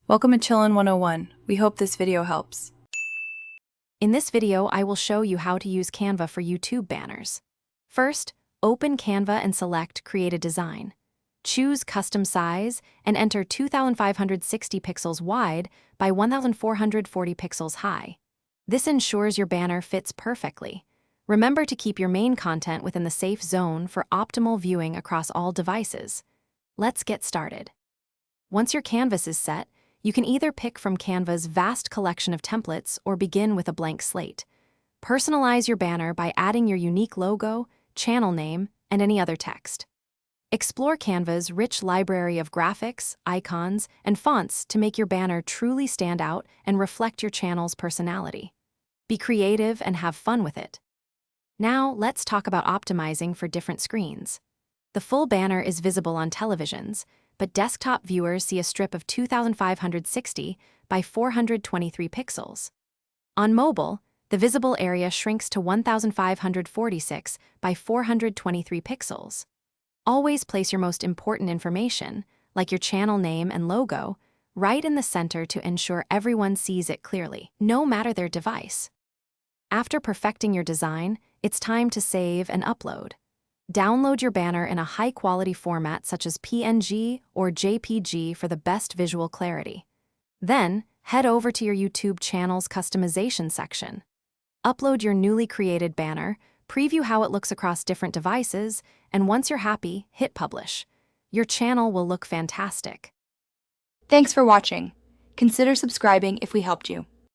Welcome to Chillin' 101. We hope this video helps. In this video, I will show you how to use Canva for YouTube banners. First, open Canva and select Create a Design. Choose Custom Size and enter 2560 pixels wide by 1440 pixels high. This ensures your banner fits perfectly. Remember to keep your main content within the safe zone for optimal viewing across all devices. Let's get started. Once your canvas is set, you can either pick from Canva's vast collection of templates or begin with a blank slate. Personalize your banner by adding your unique logo, channel name, and any other text. Explore Canva's rich library of graphics, icons, and fonts to make your banner truly stand out and reflect your channel's personality. Be creative and have fun with it. Now, let's talk about optimizing for different screens. The full banner is visible on televisions, but desktop viewers see a strip of 2560 by 423 pixels. On mobile, the visible area shrinks to 1546 by 423 pixels. Always place your most important information, like your channel name and logo, right in the center to ensure everyone sees it clearly, no matter their device. After perfecting your design, it's time to save and upload. Download your banner in a high-quality format such as PNG or JPG for the best visual clarity. Then, head over to your YouTube channel's customization section. Upload your newly created banner, preview how it looks across different devices, and once you're happy, hit publish. Your channel will look fantastic. Thanks for watching. Consider subscribing if we helped you.